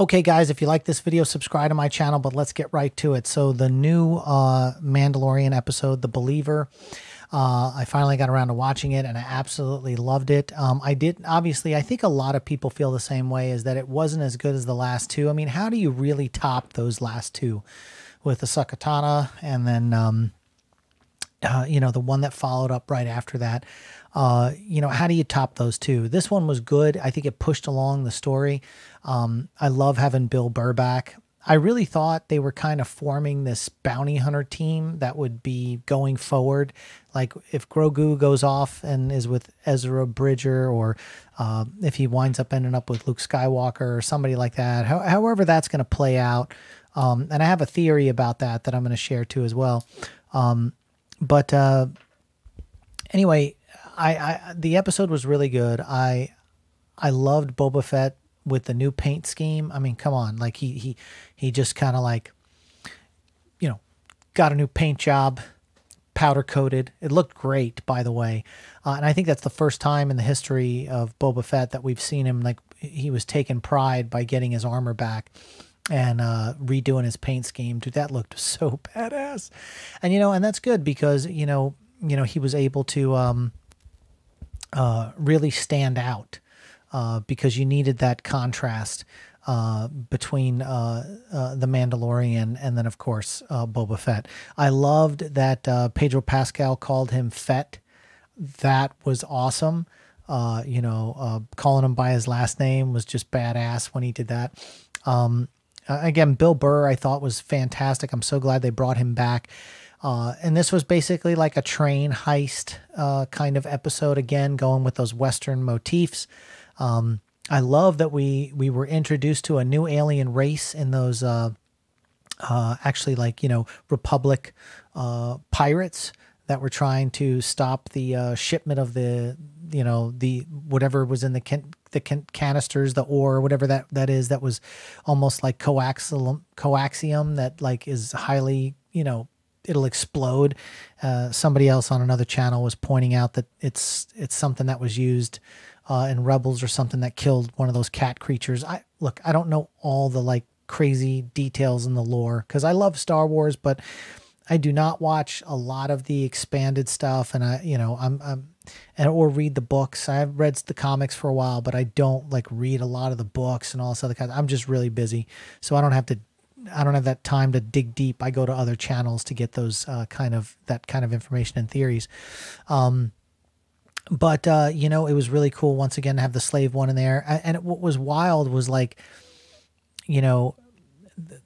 Okay, guys, if you like this video, subscribe to my channel, but let's get right to it. So the new Mandalorian episode, The Believer, I finally got around to watching it, and I absolutely loved it. Obviously, I think a lot of people feel the same way, is that it wasn't as good as the last two. I mean, how do you really top those last two with the Sakatana and then, the one that followed up right after that? How do you top those two? This one was good. I think it pushed along the story. I love having Bill Burr back. I really thought they were kind of forming this bounty hunter team that would be going forward. Like if Grogu goes off and is with Ezra Bridger, or if he winds up ending up with Luke Skywalker or somebody like that, however that's going to play out. And I have a theory about that I'm going to share too as well. Anyway, the episode was really good. I loved Boba Fett with the new paint scheme. I mean, come on, like he just kind of like, got a new paint job, powder coated. It looked great, by the way. And I think that's the first time in the history of Boba Fett that we've seen him, like, he was taking pride by getting his armor back and redoing his paint scheme. Dude, that looked so badass. And, and that's good because, he was able to really stand out because you needed that contrast between the Mandalorian and then, of course, Boba Fett. I loved that Pedro Pascal called him Fett. That was awesome. Calling him by his last name was just badass when he did that. Again, Bill Burr, I thought, was fantastic. I'm so glad they brought him back. And this was basically like a train heist kind of episode, again, going with those Western motifs. I love that we were introduced to a new alien race in those Republic pirates that were trying to stop the shipment of the whatever was in the canisters, the ore, whatever that is, that was almost like coaxium that like is highly, it'll explode. Somebody else on another channel was pointing out that it's something that was used in Rebels or something that killed one of those cat creatures. I don't know all the like crazy details in the lore because I love Star Wars, but I do not watch a lot of the expanded stuff, and or read the books. I've read the comics for a while, but I don't like read a lot of the books and all this other kind. I'm just really busy, so I don't have that time to dig deep. I go to other channels to get those kind of information and theories. It was really cool once again to have the slave one in there. And what was wild was like,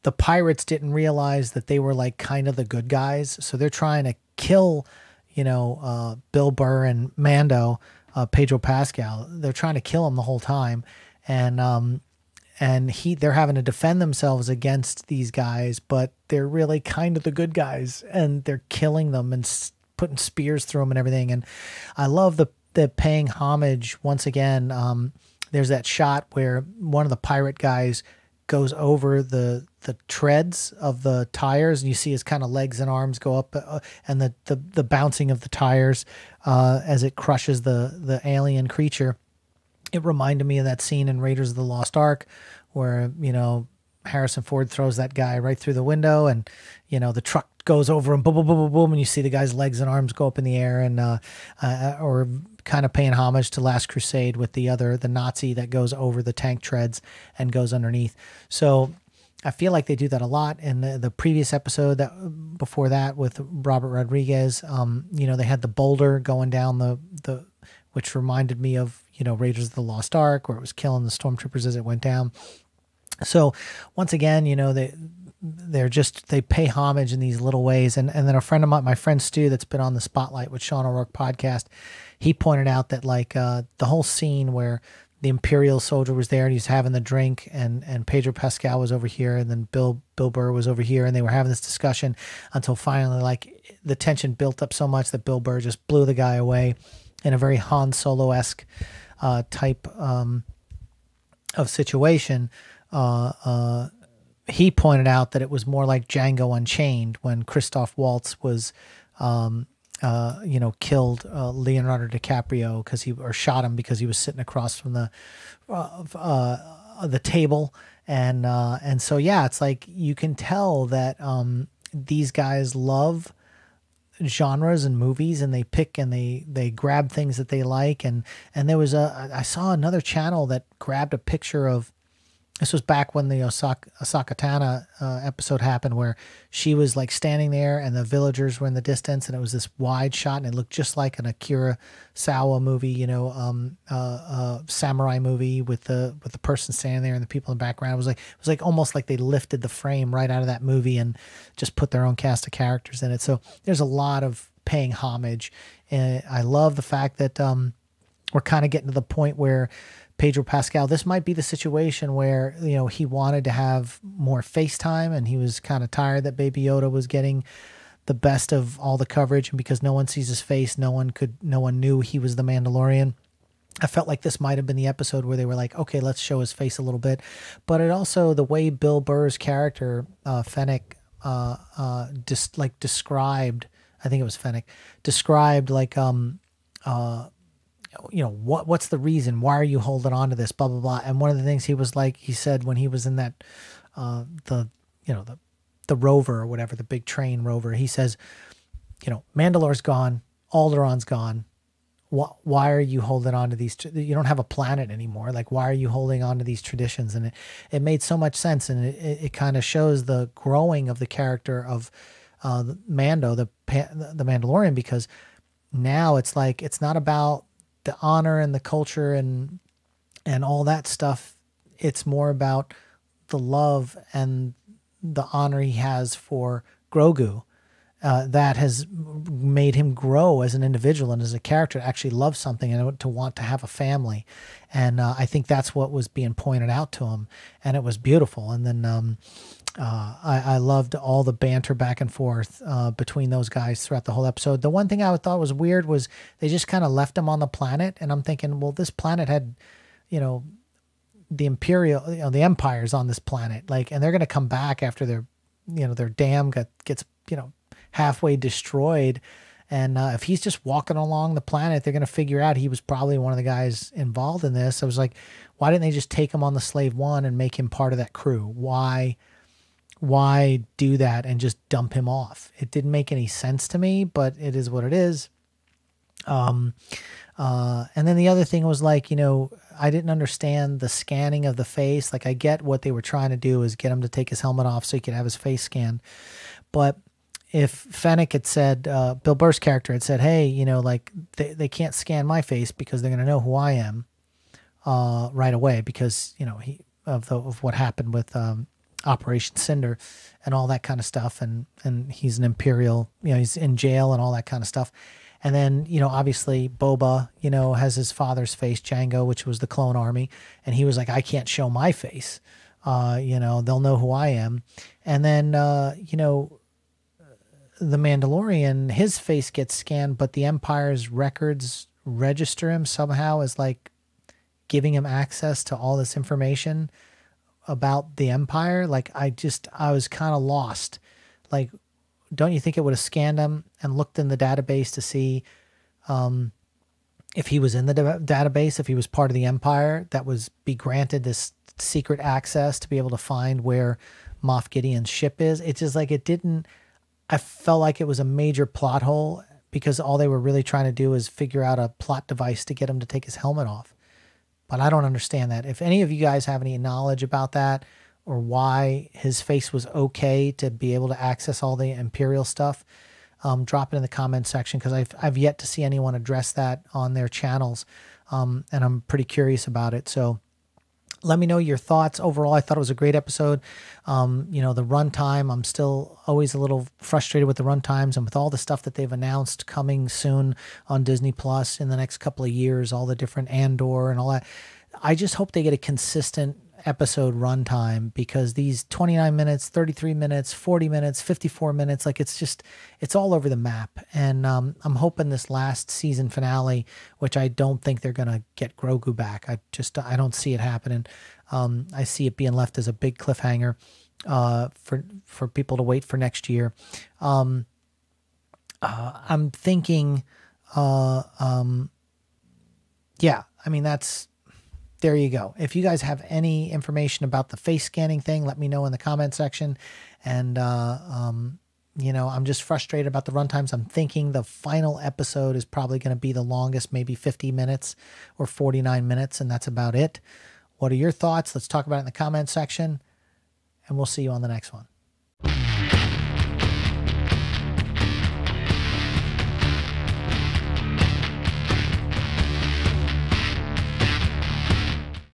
the pirates didn't realize that they were like kind of the good guys. So they're trying to kill, Bill Burr and Mando, Pedro Pascal. They're trying to kill him the whole time. And they're having to defend themselves against these guys, but they're really kind of the good guys, and they're killing them and putting spears through them and everything. And I love the paying homage once again. There's that shot where one of the pirate guys goes over the treads of the tires, and you see his kind of legs and arms go up, and the bouncing of the tires as it crushes the alien creature. It reminded me of that scene in Raiders of the Lost Ark where, Harrison Ford throws that guy right through the window, and, the truck goes over him, boom, boom, boom, boom, boom, and you see the guy's legs and arms go up in the air, and or kind of paying homage to Last Crusade with the Nazi that goes over the tank treads and goes underneath. So I feel like they do that a lot. In the previous episode before that with Robert Rodriguez, they had the boulder going down which reminded me of, Raiders of the Lost Ark, where it was killing the stormtroopers as it went down. So once again, they pay homage in these little ways. And then a friend of mine, my friend Stu, that's been on the Spotlight with Sean O'Rourke podcast, he pointed out that like the whole scene where the Imperial soldier was there and he's having the drink, and Pedro Pascal was over here, and then Bill Burr was over here, and they were having this discussion until finally like the tension built up so much that Bill Burr just blew the guy away in a very Han Solo-esque type of situation. He pointed out that it was more like Django Unchained when Christoph Waltz was, killed Leonardo DiCaprio or shot him because he was sitting across from the table, And so yeah, it's like you can tell that these guys love genres and movies, and they pick and they grab things that they like. And there was I saw another channel that grabbed a picture of, this was back when the Osaka Tana episode happened, where she was like standing there and the villagers were in the distance, and it was this wide shot, and it looked just like an Akira Sawa movie, samurai movie with the person standing there and the people in the background. It was like almost like they lifted the frame right out of that movie and just put their own cast of characters in it. So there's a lot of paying homage, and I love the fact that we're kind of getting to the point where Pedro Pascal, this might be the situation where, he wanted to have more FaceTime, and he was kind of tired that Baby Yoda was getting the best of all the coverage. And because no one sees his face, no one knew he was the Mandalorian. I felt like this might have been the episode where they were like, okay, let's show his face a little bit. But it also, the way Bill Burr's character, Fennec, described, I think it was Fennec, described like, what's the reason? Why are you holding on to this? Blah, blah, blah. And one of the things he said when he was in that, the rover or whatever, the big train rover, he says, Mandalore's gone. Alderaan's gone. Why are you holding on to these? You don't have a planet anymore. Like, why are you holding on to these traditions? And it made so much sense. And it kind of shows the growing of the character of Mando, the Mandalorian, because now it's like, it's not about the honor and the culture and all that stuff. It's more about the love and the honor he has for Grogu. That has made him grow as an individual and as a character, to actually love something and to want to have a family. And I think that's what was being pointed out to him, and it was beautiful. And then I loved all the banter back and forth between those guys throughout the whole episode. The one thing I thought was weird was they just kind of left him on the planet, and I'm thinking, well, this planet had, the Imperial, the Empire's on this planet, like, and they're going to come back after their dam gets halfway destroyed. And if he's just walking along the planet, they're going to figure out he was probably one of the guys involved in this. I was like, why didn't they just take him on the Slave One and make him part of that crew? Why do that and just dump him off? It didn't make any sense to me, but it is what it is. And then the other thing was like, I didn't understand the scanning of the face. Like, I get what they were trying to do is get him to take his helmet off so he could have his face scanned. But if Fennec had said, Bill Burr's character had said, hey, like they can't scan my face because they're going to know who I am right away, because, of what happened with Operation Cinder and all that kind of stuff. And he's an Imperial, he's in jail and all that kind of stuff. And then, obviously Boba, has his father's face, Jango, which was the clone army. And he was like, I can't show my face. They'll know who I am. And then, the Mandalorian, his face gets scanned, but the Empire's records register him somehow as like giving him access to all this information about the Empire. Like, I was kind of lost. Like, don't you think it would have scanned him and looked in the database to see if he was in the database, if he was part of the Empire, that was be granted this secret access to be able to find where Moff Gideon's ship is? It's just like, I felt like it was a major plot hole, because all they were really trying to do is figure out a plot device to get him to take his helmet off. But I don't understand that. If any of you guys have any knowledge about that, or why his face was okay to be able to access all the Imperial stuff, drop it in the comment section, because I've yet to see anyone address that on their channels, and I'm pretty curious about it. So let me know your thoughts. Overall, I thought it was a great episode. The runtime, I'm still always a little frustrated with the runtimes, and with all the stuff that they've announced coming soon on Disney Plus in the next couple of years, all the different Andor and all that. I just hope they get a consistent episode runtime, because these 29 minutes, 33 minutes, 40 minutes, 54 minutes, like, it's all over the map. And I'm hoping this last season finale, which I don't think they're going to get Grogu back. I don't see it happening. I see it being left as a big cliffhanger for people to wait for next year. I'm thinking, yeah, I mean, that's there you go. If you guys have any information about the face scanning thing, let me know in the comment section. And, you know, I'm just frustrated about the runtimes. I'm thinking the final episode is probably going to be the longest, maybe 50 minutes or 49 minutes, and that's about it. What are your thoughts? Let's talk about it in the comment section, and we'll see you on the next one.